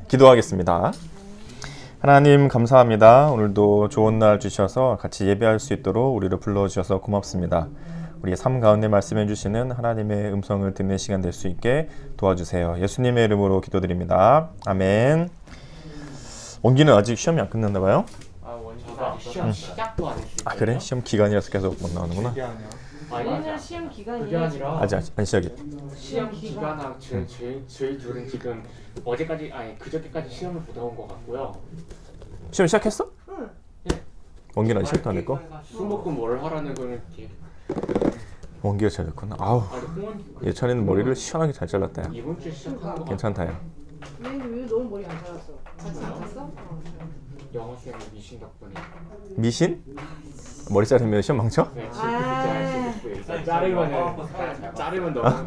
기도하겠습니다. 하나님 감사합니다. 오늘도 좋은 날 주셔서 같이 예배할 수 있도록 우리를 불러주셔서 고맙습니다. 우리의 삶 가운데 말씀해 주시는 하나님의 음성을 듣는 시간 될 수 있게 도와주세요. 예수님의 이름으로 기도드립니다. 아멘. 원기는 아직 시험이 안 끝났나 봐요? 원기가 시험 시작도 안 했어요. 아 그래? 시험 기간이라서 계속 못 나오는구나. 오늘 시험 기간이에요. 그게 아니라 아직 안 시작했. 시험 기간하고 저희 둘은 지금 어제까지 그저께까지 시험을 보다 온 것 같고요. 시험 시작했어? 응. 예. 원기는 아직 시작도 안 했고. 술 먹고 뭘 하라는 거는 원기가 잘 됐구나. 아우. 예찬이는 머리를 시원하게 잘 잘랐다. 이번 주에 시작한 거 괜찮다 야. 왜 너무 머리 안 잘랐어? 같이 다쳤어? 영어 쌤의 미신 덕분에. 미신? 머리 자르면 시험 망쳐? 네, 자르면 너무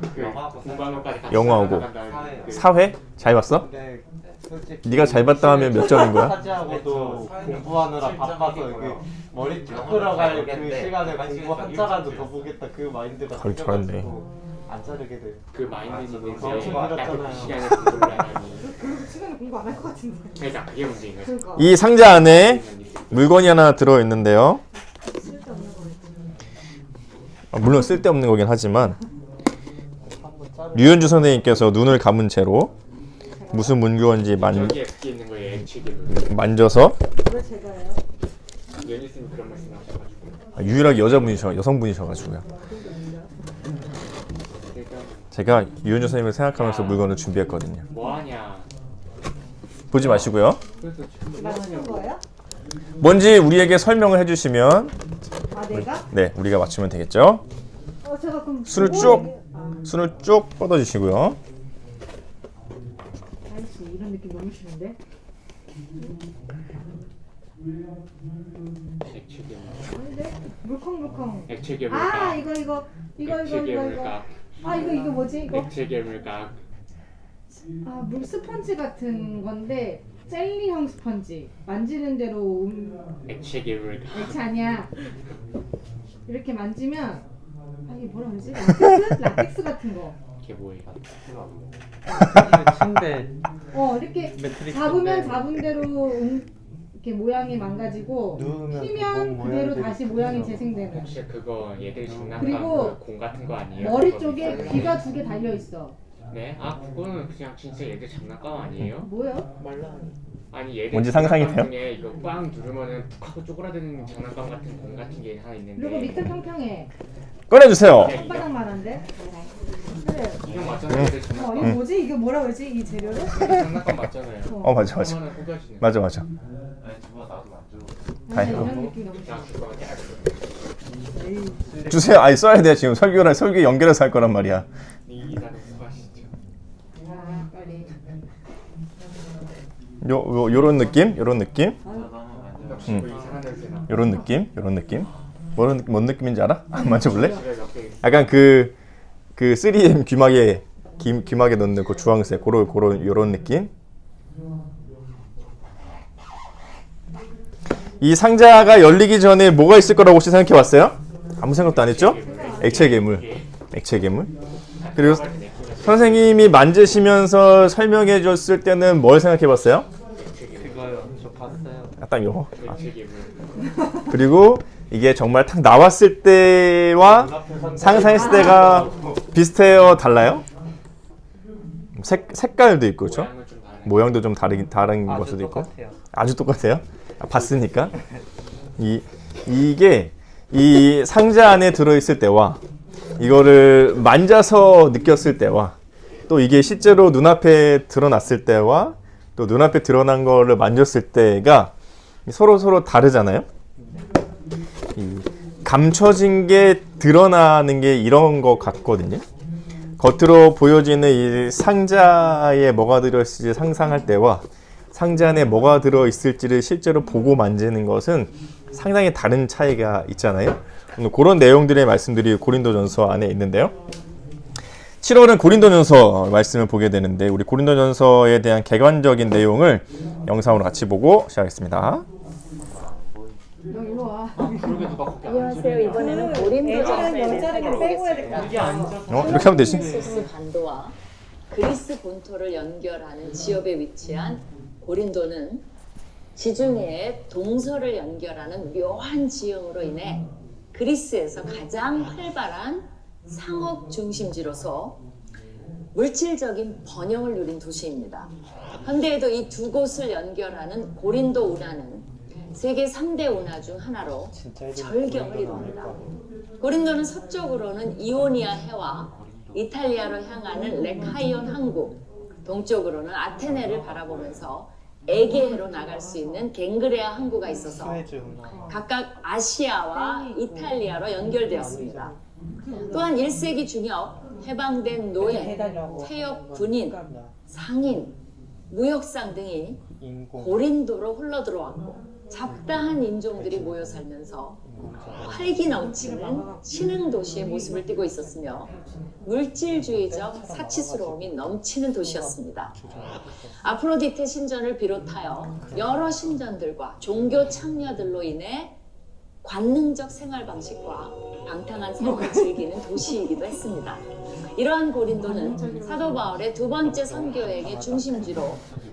공방어까지 같이 영어하고 나간다는 그 사회? 잘 봤어? 네, 솔직히 네가 잘 봤다 하면 몇 점인 거야? 사지하고도 공부하느라 바빠서 그 머리 쭉 끌어갈 그 시간에 공부 한자라도 더 보겠다 그 마인드가 거의 잘했네. 생겨가지고 안 자르게 돼요. 그 마인드는 엄청 길었잖아요. 그 시간에 공부를 하다니. 그 시간에 공부 안 할 것 같은데. 그러니까 그게 문제인 거죠. 그러니까. 이 상자 안에 물건이 하나 들어있는데요. 쓸데없는 거. 물론 쓸데없는 거긴 하지만 한번 자르. 류현주 선생님께서 눈을 감은 채로 무슨 물건인지 저기에 붙어 있는 거에 액체계를 만져서 왜 제가 해요? 연희쌤이 그런 말씀하셔가지고 유일하게 여성분이셔가지고요. 그러니까 제가 류현주 선생님을 생각하면서 물건을 준비했거든요. 뭐하냐. 보지 마시고요. 그래서 지금 맞추는 거예요? 뭔지 우리에게 설명을 해주시면 아 내가? 네 우리가 맞추면 되겠죠. 제가 그럼 술을 뭐 쭉! 얘기- 아, 손을 쭉 뻗어주시고요. 아이씨 이런 느낌 너무 싫은데? 액체계물. 아닌데? 물컹물컹. 액체계물각. 아 이거. 액체계물각. 아 이거 뭐지 이거? 액체계물각. 아 물 스펀지 같은 건데 젤리형 스펀지. 만지는 대로 액체계물각. 액체 아니야. 이렇게 만지면 이게 뭐라 그러지? 라텍스? 라텍스 같은 거. 이게 뭐예요? 침대 이렇게 매트릭스 잡으면 침대. 잡은 대로 이렇게 모양이 망가지고 누우면 피면 몸 그대로 모양대로 다시 모양이 재생되는. 혹시 그거 얘들 장난감 그리고 공 같은 거 아니에요? 머리 그거 쪽에 비싼 귀가 거. 2개 달려 있어. 네? 그거는 그냥 진짜 얘들 장난감 아니에요? 뭐야? 아니 얘들 뭔지 상상이 장난감 돼요? 중에 이거 빵 누르면은 툭 하고 쪼그라드는 장난감 같은 공 같은 게 하나 있는데 그리고 밑에 평평해. 꺼내주세요. 그냥 손바닥만한데. 그래. 이거 맞잖아요 얘들 장난감. 이거 뭐지? 이게 뭐라 그러지? 이 재료를? 얘들 장난감 맞잖아요. 맞아. 하나는 꾸겨지는. 맞아. 아니 저거 나도 만져. 아니, 아이고. 이런 느낌 너무 그냥 싫어. 그거 주세요. 아니 써야 돼 지금 설교 연결해서 할 거란 말이야. 이다는 수고하시죠. 아, 빨리. 요런 느낌? 역시 그 이상한 냄새나. 요런 느낌? 뭔 느낌인지 알아? 만져볼래? 집에 몇 개. 약간 그 3M 귀마개 넣는 그 주황색 요런 느낌. 이 상자가 열리기 전에 뭐가 있을 거라고 혹시 생각해 봤어요? 아무 생각도 안 했죠? 액체 괴물. 그리고 선생님이 만지시면서 설명해 줬을 때는 뭘 생각해 봤어요? 그거요. 저 봤어요. 딱 요거. 액체계물. 그리고 이게 정말 딱 나왔을 때와 상상했을 때가 비슷해요? 달라요? 색깔도 있고 그렇죠? 모양은 좀 다른. 모양도 좀 다른 아주 것도 있고 똑같아요. 아주 똑같아요? 봤으니까 이게 이 상자 안에 들어있을 때와 이거를 만져서 느꼈을 때와 또 이게 실제로 눈앞에 드러났을 때와 또 눈앞에 드러난 거를 만졌을 때가 서로 다르잖아요. 이 감춰진 게 드러나는 게 이런 것 같거든요. 겉으로 보여지는 이 상자에 뭐가 들어있을지 상상할 때와 상자 안에 뭐가 들어있을지를 실제로 보고 만지는 것은 상당히 다른 차이가 있잖아요. 그런 내용들의 말씀들이 고린도전서 안에 있는데요. 7월은 고린도전서 말씀을 보게 되는데 우리 고린도전서에 대한 개관적인 내용을 영상으로 같이 보고 시작하겠습니다. 너 일로 와. 그러게 누가 거기 안녕하세요. 이번에는 고린도전서에 여자는 대해서 여자는 빼고 해야 될 것 알아보겠습니다. 같아. 이렇게 하면 되지. 소스 반도와 그리스 본토를 연결하는 지역에 위치한 고린도는 지중해의 동서를 연결하는 묘한 지형으로 인해 그리스에서 가장 활발한 상업 중심지로서 물질적인 번영을 누린 도시입니다. 현대에도 이 두 곳을 연결하는 고린도 운하는 세계 3대 운하 중 하나로 절경을 이룹니다. 고린도는 서쪽으로는 이오니아 해와 이탈리아로 향하는 렉하이온 항구, 동쪽으로는 아테네를 바라보면서 에게해로 나갈 수 있는 갱그레아 항구가 있어서 각각 아시아와 이탈리아로 연결되었습니다. 또한 1세기 중엽 해방된 노예, 퇴역 군인, 상인, 무역상 등이 고린도로 흘러들어왔고 잡다한 인종들이 모여 살면서 활기 넘치는 신흥 도시의 모습을 띠고 있었으며 물질주의적 사치스러움이 넘치는 도시였습니다. 아프로디테 신전을 비롯하여 여러 신전들과 종교 참여들로 인해 관능적 생활 방식과 방탕한 삶을 즐기는 도시이기도 했습니다. 이러한 고린도는 사도 바울의 두 번째 선교여행의 중심지로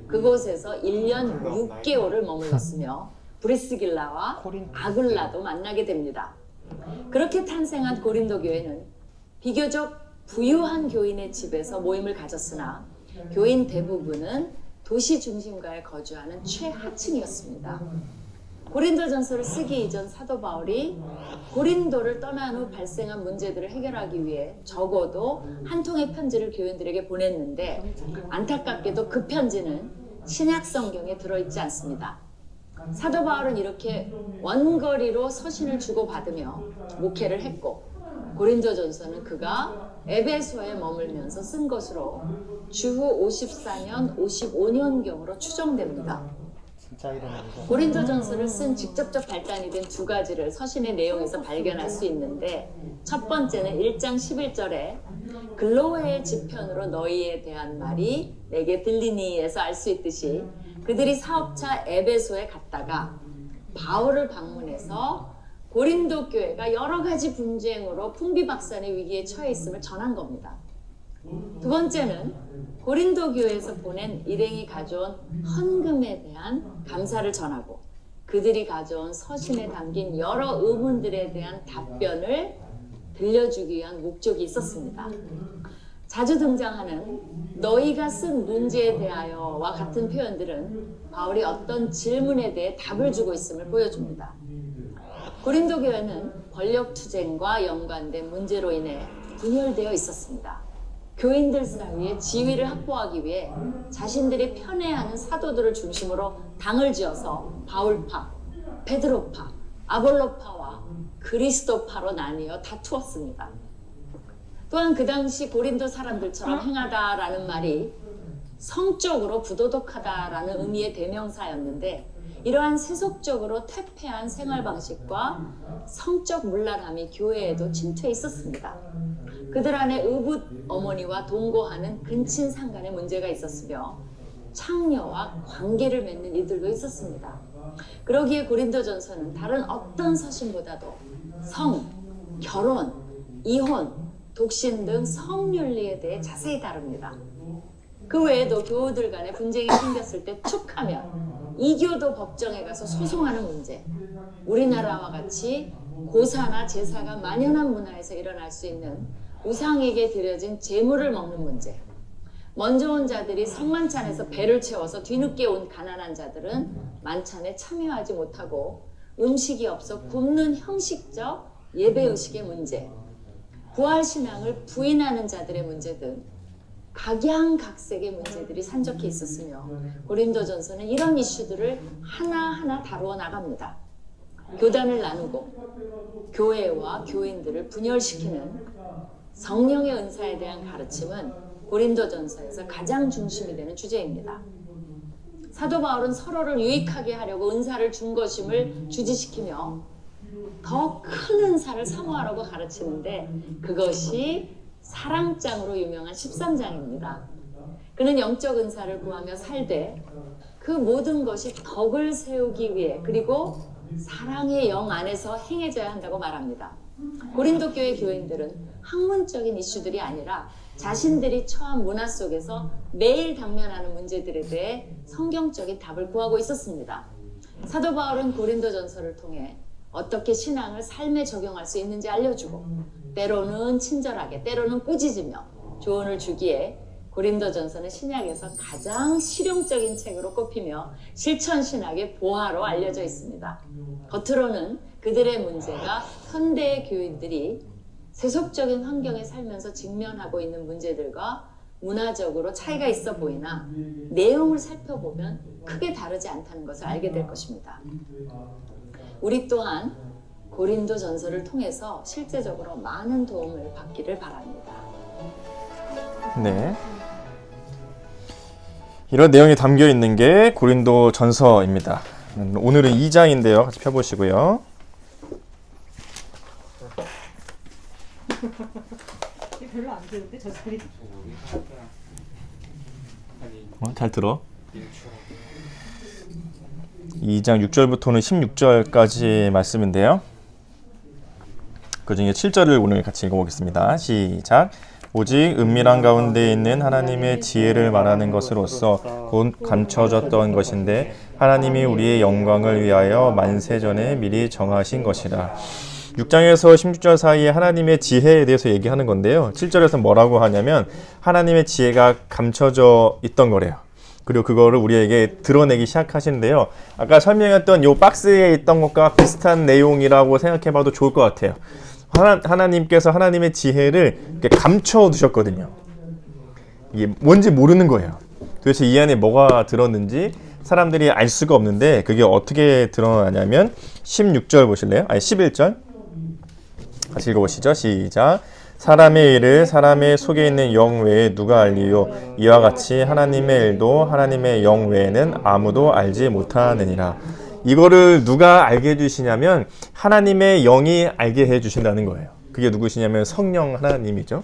그곳에서 1년 6개월을 머물렀으며 브리스길라와 아굴라도 만나게 됩니다. 그렇게 탄생한 고린도 교회는 비교적 부유한 교인의 집에서 모임을 가졌으나 교인 대부분은 도시 중심가에 거주하는 최하층이었습니다. 고린도전서를 쓰기 이전 사도 바울이 고린도를 떠난 후 발생한 문제들을 해결하기 위해 적어도 한 통의 편지를 교인들에게 보냈는데 안타깝게도 그 편지는 신약 성경에 들어있지 않습니다. 사도 바울은 이렇게 원거리로 서신을 주고받으며 목회를 했고 고린도전서는 그가 에베소에 머물면서 쓴 것으로 주후 54년, 55년경으로 추정됩니다. 고린도전서를 쓴 직접적 발단이 된 두 가지를 서신의 내용에서 발견할 수 있는데 첫 번째는 1장 11절에 글로웨의 지편으로 너희에 대한 말이 내게 들리니에서 알 수 있듯이 그들이 사업차 에베소에 갔다가 바울을 방문해서 고린도 교회가 여러 가지 분쟁으로 풍비박산의 위기에 처해 있음을 전한 겁니다. 두 번째는 고린도 교회에서 보낸 일행이 가져온 헌금에 대한 감사를 전하고 그들이 가져온 서신에 담긴 여러 의문들에 대한 답변을 들려주기 위한 목적이 있었습니다. 자주 등장하는 너희가 쓴 문제에 대하여와 같은 표현들은 바울이 어떤 질문에 대해 답을 주고 있음을 보여줍니다. 고린도 교회는 권력투쟁과 연관된 문제로 인해 분열되어 있었습니다. 교인들 사이에 지위를 확보하기 위해 자신들이 편애하는 사도들을 중심으로 당을 지어서 바울파, 베드로파, 아볼로파와 그리스도파로 나뉘어 다투었습니다. 또한 그 당시 고린도 사람들처럼 행하다라는 말이 성적으로 부도덕하다라는 의미의 대명사였는데 이러한 세속적으로 퇴폐한 생활 방식과 성적 문란함이 교회에도 침투해 있었습니다. 그들 안에 의붓 어머니와 동거하는 근친 상간의 문제가 있었으며 창녀와 관계를 맺는 이들도 있었습니다. 그러기에 고린도전서는 다른 어떤 서신보다도 성, 결혼, 이혼, 독신 등 성윤리에 대해 자세히 다룹니다. 그 외에도 교우들 간에 분쟁이 생겼을 때 툭하면 이교도 법정에 가서 소송하는 문제, 우리나라와 같이 고사나 제사가 만연한 문화에서 일어날 수 있는 우상에게 드려진 재물을 먹는 문제, 먼저 온 자들이 성만찬에서 배를 채워서 뒤늦게 온 가난한 자들은 만찬에 참여하지 못하고 음식이 없어 굶는 형식적 예배의식의 문제, 부활신앙을 부인하는 자들의 문제 등 각양각색의 문제들이 산적해 있었으며 고린도전서는 이런 이슈들을 하나하나 다루어 나갑니다. 교단을 나누고 교회와 교인들을 분열시키는 성령의 은사에 대한 가르침은 고린도전서에서 가장 중심이 되는 주제입니다. 사도 바울은 서로를 유익하게 하려고 은사를 준 것임을 주지시키며 더 큰 은사를 사모하라고 가르치는데 그것이 사랑장으로 유명한 13장입니다. 그는 영적 은사를 구하며 살되 그 모든 것이 덕을 세우기 위해 그리고 사랑의 영 안에서 행해져야 한다고 말합니다. 고린도 교회 교인들은 학문적인 이슈들이 아니라 자신들이 처한 문화 속에서 매일 당면하는 문제들에 대해 성경적인 답을 구하고 있었습니다. 사도 바울은 고린도전서를 통해 어떻게 신앙을 삶에 적용할 수 있는지 알려주고 때로는 친절하게 때로는 꾸짖으며 조언을 주기에 고린도전서는 신약에서 가장 실용적인 책으로 꼽히며 실천신학의 보화로 알려져 있습니다. 겉으로는 그들의 문제가 현대의 교인들이 세속적인 환경에 살면서 직면하고 있는 문제들과 문화적으로 차이가 있어 보이나 내용을 살펴보면 크게 다르지 않다는 것을 알게 될 것입니다. 우리 또한 고린도전서를 통해서 실제적으로 많은 도움을 받기를 바랍니다. 네. 이런 내용이 담겨 있는 게 고린도전서입니다. 오늘은 2장인데요. 같이 펴보시고요. 별로 안 좋은데 저 소리. 잘 들어. 2장 6절부터는 16절까지 말씀인데요. 그 중에 7절을 오늘 같이 읽어보겠습니다. 시작. 오직 은밀한 가운데 있는 하나님의 지혜를 말하는 것으로서 곧 감춰졌던 것인데 하나님이 우리의 영광을 위하여 만세전에 미리 정하신 것이라. 6장에서 16절 사이에 하나님의 지혜에 대해서 얘기하는 건데요. 7절에서 뭐라고 하냐면 하나님의 지혜가 감춰져 있던 거래요. 그리고 그거를 우리에게 드러내기 시작하시는데요. 아까 설명했던 요 박스에 있던 것과 비슷한 내용이라고 생각해봐도 좋을 것 같아요. 하나님께서 하나님의 지혜를 이렇게 감춰 두셨거든요. 이게 뭔지 모르는 거예요. 도대체 이 안에 뭐가 들었는지 사람들이 알 수가 없는데 그게 어떻게 드러나냐면 16절 보실래요? 아니 11절 같이 읽어보시죠. 시작. 사람의 일을 사람의 속에 있는 영 외에 누가 알리요? 이와 같이 하나님의 일도 하나님의 영 외에는 아무도 알지 못하느니라. 이거를 누가 알게 해주시냐면 하나님의 영이 알게 해주신다는 거예요. 그게 누구시냐면 성령 하나님이죠.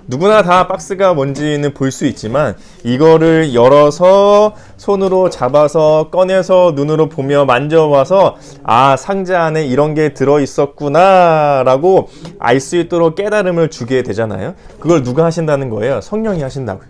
누구나 다 박스가 뭔지는 볼 수 있지만 이거를 열어서 손으로 잡아서 꺼내서 눈으로 보며 만져봐서 아, 상자 안에 이런 게 들어있었구나 라고 알 수 있도록 깨달음을 주게 되잖아요. 그걸 누가 하신다는 거예요? 성령이 하신다고요.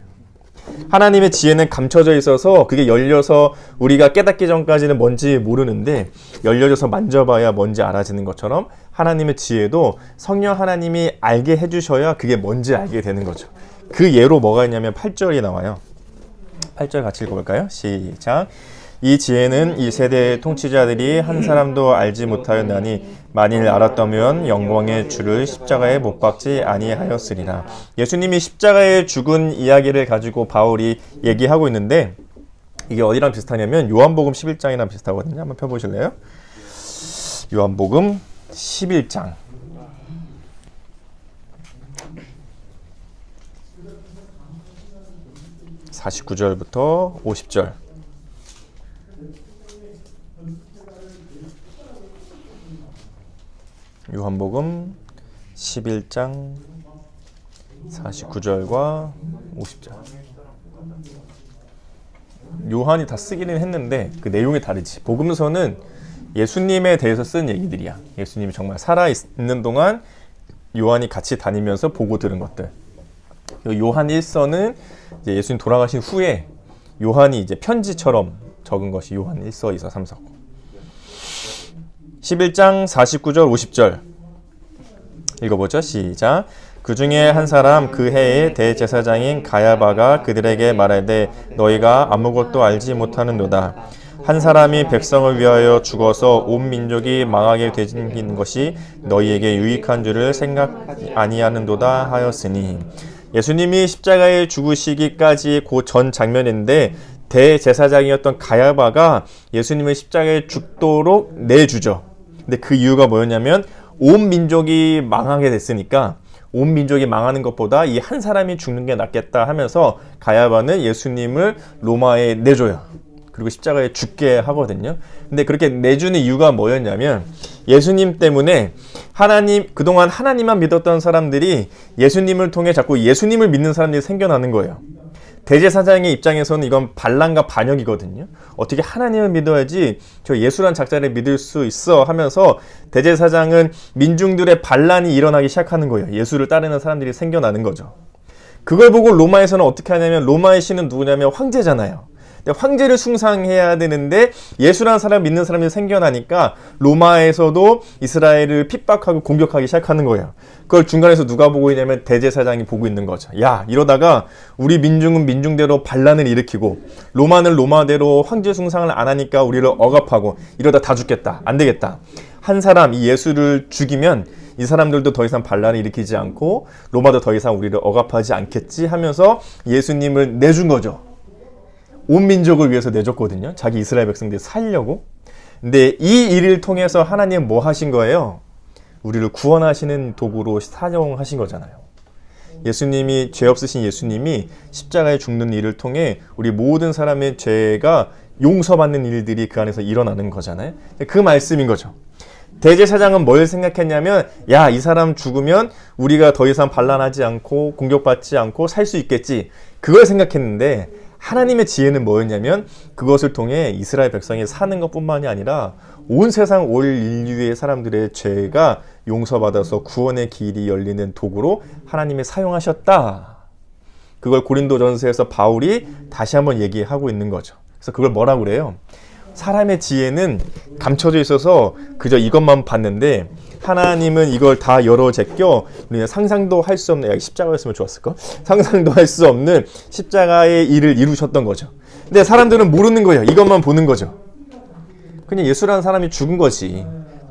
하나님의 지혜는 감춰져 있어서 그게 열려서 우리가 깨닫기 전까지는 뭔지 모르는데 열려져서 만져봐야 뭔지 알아지는 것처럼 하나님의 지혜도 성령 하나님이 알게 해주셔야 그게 뭔지 알게 되는 거죠. 그 예로 뭐가 있냐면 8절이 나와요. 8절 같이 읽어볼까요? 시작. 이 지혜는 이 세대의 통치자들이 한 사람도 알지 못하였나니 만일 알았다면 영광의 주를 십자가에 못 박지 아니하였으리라. 예수님이 십자가에 죽은 이야기를 가지고 바울이 얘기하고 있는데 이게 어디랑 비슷하냐면 요한복음 11장이랑 비슷하거든요. 한번 펴보실래요? 요한복음 11장 49절부터 50절. 요한복음 11장 49절과 50절. 요한이 다 쓰기는 했는데 그 내용이 다르지. 복음서는 예수님에 대해서 쓴 얘기들이야. 예수님이 정말 살아있는 동안 요한이 같이 다니면서 보고 들은 것들. 요한 1서는 이제 예수님 돌아가신 후에 요한이 이제 편지처럼 적은 것이 요한 1서, 2서, 3서고. 11장 49절 50절 읽어보죠. 시작. 그 중에 한 사람 그 해의 대제사장인 가야바가 그들에게 말하되 너희가 아무것도 알지 못하는도다. 한 사람이 백성을 위하여 죽어서 온 민족이 망하게 되는 것이 너희에게 유익한 줄을 생각 아니하는도다 하였으니. 예수님이 십자가에 죽으시기까지 그 전 장면인데 대제사장이었던 가야바가 예수님을 십자가에 죽도록 내주죠. 근데 그 이유가 뭐였냐면 온 민족이 망하게 됐으니까 온 민족이 망하는 것보다 이 한 사람이 죽는 게 낫겠다 하면서 가야바는 예수님을 로마에 내줘요. 그리고 십자가에 죽게 하거든요. 근데 그렇게 내주는 이유가 뭐였냐면 예수님 때문에 그동안 하나님만 믿었던 사람들이 예수님을 통해 자꾸 예수님을 믿는 사람들이 생겨나는 거예요. 대제사장의 입장에서는 이건 반란과 반역이거든요. 어떻게 하나님을 믿어야지 저 예수란 작자를 믿을 수 있어 하면서 대제사장은 민중들의 반란이 일어나기 시작하는 거예요. 예수를 따르는 사람들이 생겨나는 거죠. 그걸 보고 로마에서는 어떻게 하냐면 로마의 신은 누구냐면 황제잖아요. 근데 황제를 숭상해야 되는데 예수라는 사람 믿는 사람이 생겨나니까 로마에서도 이스라엘을 핍박하고 공격하기 시작하는 거예요. 그걸 중간에서 누가 보고 있냐면 대제사장이 보고 있는 거죠. 야, 이러다가 우리 민중은 민중대로 반란을 일으키고 로마는 로마대로 황제 숭상을 안 하니까 우리를 억압하고 이러다 다 죽겠다. 안 되겠다. 한 사람 이 예수를 죽이면 이 사람들도 더 이상 반란을 일으키지 않고 로마도 더 이상 우리를 억압하지 않겠지 하면서 예수님을 내준 거죠. 온 민족을 위해서 내줬거든요. 자기 이스라엘 백성들이 살려고. 근데 이 일을 통해서 하나님은 뭐 하신 거예요? 우리를 구원하시는 도구로 사용하신 거잖아요. 예수님이, 죄 없으신 예수님이 십자가에 죽는 일을 통해 우리 모든 사람의 죄가 용서받는 일들이 그 안에서 일어나는 거잖아요. 그 말씀인 거죠. 대제사장은 뭘 생각했냐면, 야, 이 사람 죽으면 우리가 더 이상 반란하지 않고 공격받지 않고 살 수 있겠지. 그걸 생각했는데 하나님의 지혜는 뭐였냐면 그것을 통해 이스라엘 백성이 사는 것뿐만이 아니라 온 세상 올 인류의 사람들의 죄가 용서받아서 구원의 길이 열리는 도구로 하나님이 사용하셨다. 그걸 고린도전서에서 바울이 다시 한번 얘기하고 있는 거죠. 그래서 그걸 뭐라고 그래요? 사람의 지혜는 감춰져 있어서 그저 이것만 봤는데 하나님은 이걸 다 열어 제껴 우리는 상상도 할 수 없는, 십자가였으면 좋았을까? 상상도 할 수 없는 십자가의 일을 이루셨던 거죠. 근데 사람들은 모르는 거예요. 이것만 보는 거죠. 그냥 예수라는 사람이 죽은 거지.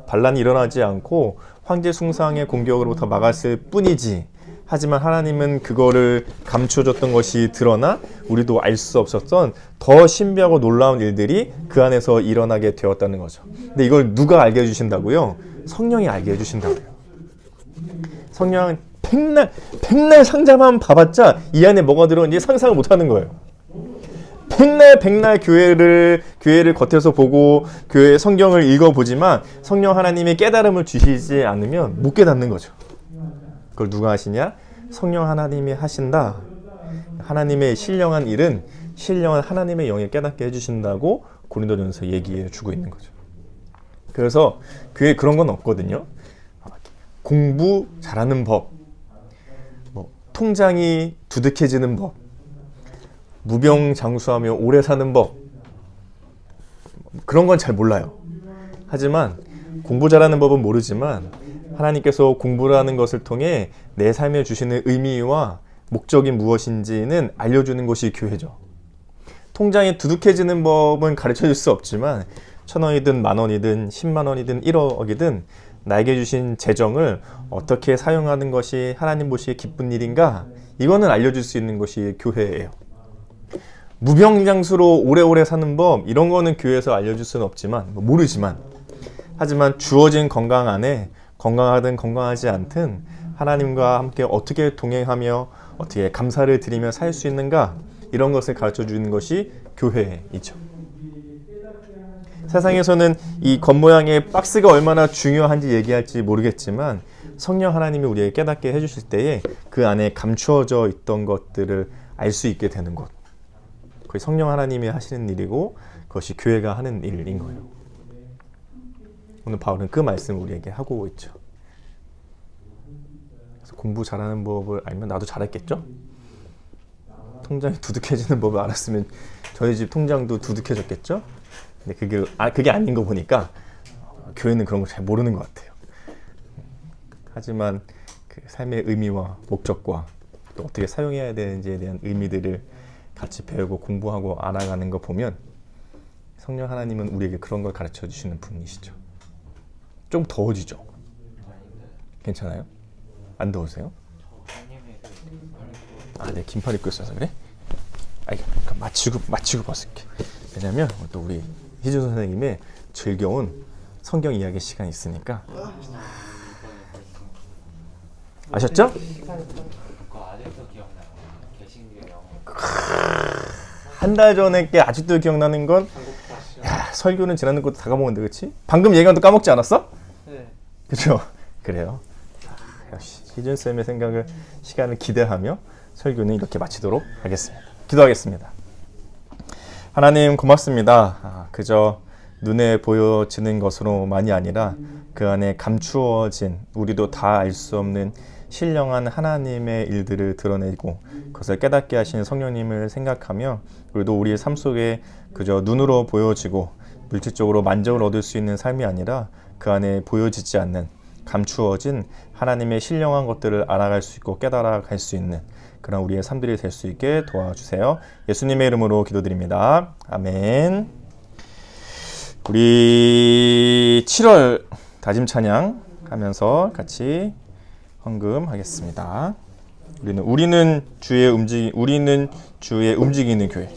반란이 일어나지 않고 황제 숭상의 공격으로부터 막았을 뿐이지. 하지만 하나님은 그거를 감춰줬던 것이 드러나 우리도 알 수 없었던 더 신비하고 놀라운 일들이 그 안에서 일어나게 되었다는 거죠. 근데 이걸 누가 알게 해주신다고요? 성령이 알게 해주신다고요. 성령은 백날 상자만 봐봤자 이 안에 뭐가 들어있는지 상상을 못하는 거예요. 백날 교회를 겉에서 보고 교회 성경을 읽어보지만 성령 하나님의 깨달음을 주시지 않으면 못 깨닫는 거죠. 그걸 누가 하시냐? 성령 하나님이 하신다. 하나님의 신령한 일은 신령한 하나님의 영에 깨닫게 해주신다고 고린도전서 얘기해 주고 있는 거죠. 그래서 교회에 그런 건 없거든요. 공부 잘하는 법, 통장이 두둑해지는 법, 무병장수하며 오래 사는 법, 그런 건 잘 몰라요. 하지만 공부 잘하는 법은 모르지만 하나님께서 공부를 하는 것을 통해 내 삶에 주시는 의미와 목적이 무엇인지는 알려주는 것이 교회죠. 통장이 두둑해지는 법은 가르쳐줄 수 없지만 1,000원이든 10,000원이든 100,000원이든 1억이든 나에게 주신 재정을 어떻게 사용하는 것이 하나님 보시기에 기쁜 일인가? 이거는 알려줄 수 있는 것이 교회예요. 무병장수로 오래오래 사는 법, 이런 거는 교회에서 알려줄 수는 없지만, 모르지만, 하지만 주어진 건강 안에 건강하든 건강하지 않든 하나님과 함께 어떻게 동행하며 어떻게 감사를 드리며 살 수 있는가, 이런 것을 가르쳐 주는 것이 교회이죠. 세상에서는 이 겉모양의 박스가 얼마나 중요한지 얘기할지 모르겠지만 성령 하나님이 우리에게 깨닫게 해주실 때에 그 안에 감추어져 있던 것들을 알 수 있게 되는 것, 그게 성령 하나님이 하시는 일이고 그것이 교회가 하는 일인 거예요. 오늘 바울은 그 말씀을 우리에게 하고 있죠. 그래서 공부 잘하는 법을 알면 나도 잘했겠죠? 통장이 두둑해지는 법을 알았으면 저희 집 통장도 두둑해졌겠죠? 근데 그게 아닌 거 보니까 교회는 그런 걸 잘 모르는 것 같아요. 하지만 그 삶의 의미와 목적과 또 어떻게 사용해야 되는지에 대한 의미들을 같이 배우고 공부하고 알아가는 거 보면 성령 하나님은 우리에게 그런 걸 가르쳐 주시는 분이시죠. 좀 더워지죠? 괜찮아요? 안 더우세요? 아, 네, 긴팔 입고 있어서 그래? 그럼 맞추고 벗을게. 왜냐면 또 우리 희준 선생님의 즐거운 성경 이야기 시간이 있으니까. 아셨죠? 한 달 전에 게 아직도 기억나는 건, 야, 설교는 지나는 것도 다 까먹었는데, 그렇지? 방금 얘기한 것도 까먹지 않았어? 네. 그렇죠? 그래요. 역시 희준 쌤의 시간을 기대하며 설교는 이렇게 마치도록 하겠습니다. 기도하겠습니다. 하나님 고맙습니다. 그저 눈에 보여지는 것으로만이 아니라 그 안에 감추어진 우리도 다 알 수 없는 신령한 하나님의 일들을 드러내고 그것을 깨닫게 하시는 성령님을 생각하며, 그리고 또 우리의 삶 속에 그저 눈으로 보여지고 물질적으로 만족을 얻을 수 있는 삶이 아니라 그 안에 보여지지 않는 감추어진 하나님의 신령한 것들을 알아갈 수 있고 깨달아갈 수 있는 그런 우리의 삶들이 될 수 있게 도와주세요. 예수님의 이름으로 기도드립니다. 아멘. 우리 7월 다짐 찬양 하면서 같이 헌금하겠습니다. 우리는 주의 움직이는 교회. 우리는 주의 움직이는 교회,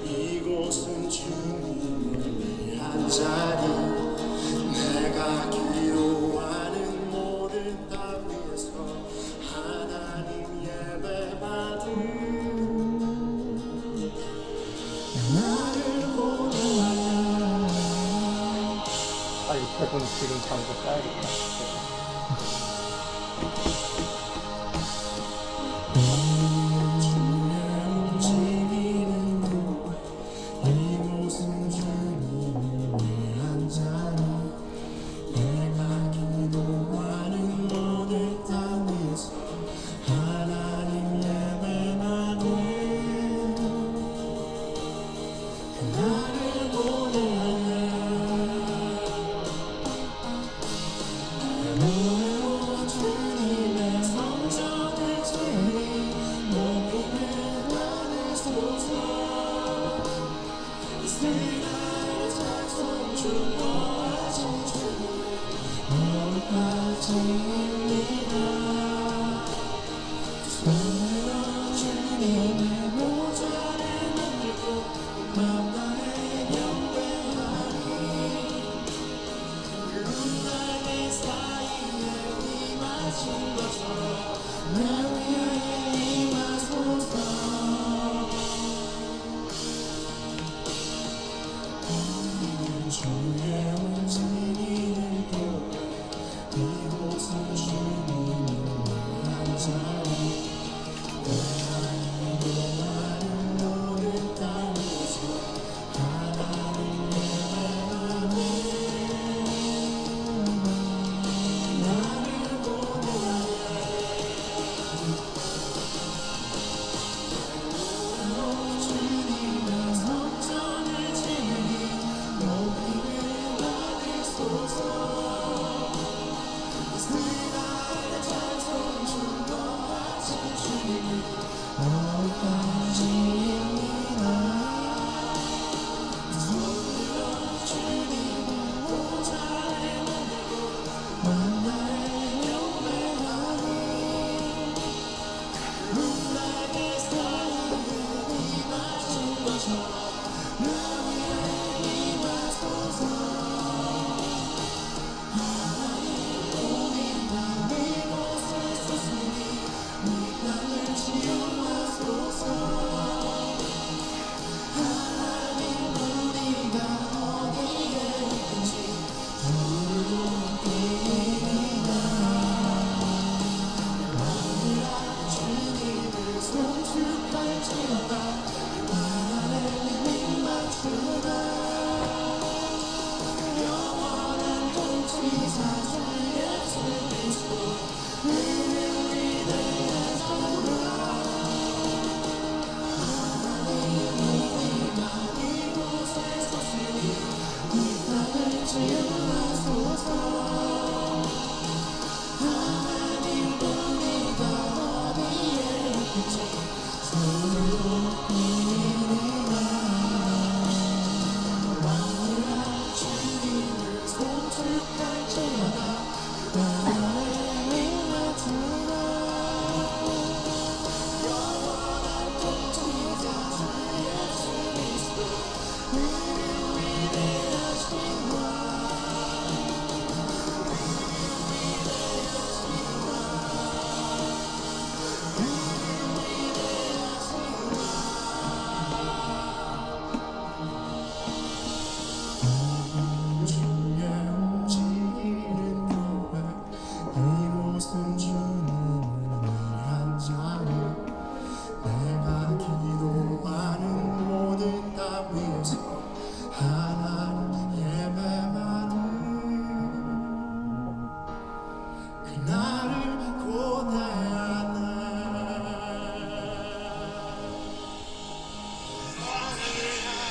이곳은 주님을 위한 자리. 내가 기도하는 모든 땅 위에서 하나님 예배받음. 나를 보내라. 이 백은 지금 잠깐 써야겠다.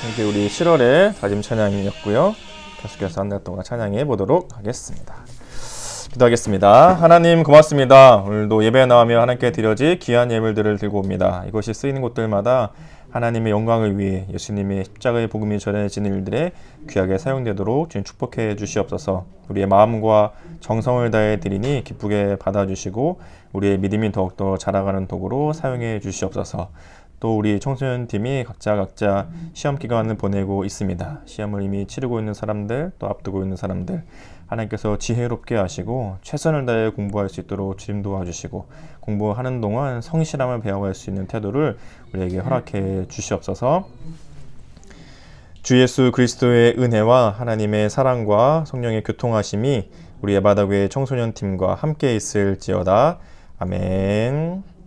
이게 우리 7월의 다짐 찬양이었고요. 계속해서 한 달 동안 찬양해 보도록 하겠습니다. 기도하겠습니다. 하나님 고맙습니다. 오늘도 예배에 나오며 하나님께 드려질 귀한 예물들을 들고 옵니다. 이것이 쓰이는 곳들마다 하나님의 영광을 위해 예수님의 십자가의 복음이 전해지는 일들에 귀하게 사용되도록 주님 축복해 주시옵소서. 우리의 마음과 정성을 다해 드리니 기쁘게 받아주시고 우리의 믿음이 더욱더 자라가는 도구로 사용해 주시옵소서. 또 우리 청소년팀이 각자 시험 기간을 보내고 있습니다. 시험을 이미 치르고 있는 사람들, 또 앞두고 있는 사람들, 하나님께서 지혜롭게 하시고 최선을 다해 공부할 수 있도록 주님 도와주시고 공부하는 동안 성실함을 배워갈 수 있는 태도를 우리에게 허락해 주시옵소서. 주 예수 그리스도의 은혜와 하나님의 사랑과 성령의 교통하심이 우리 예바다교회 청소년팀과 함께 있을지어다. 아멘.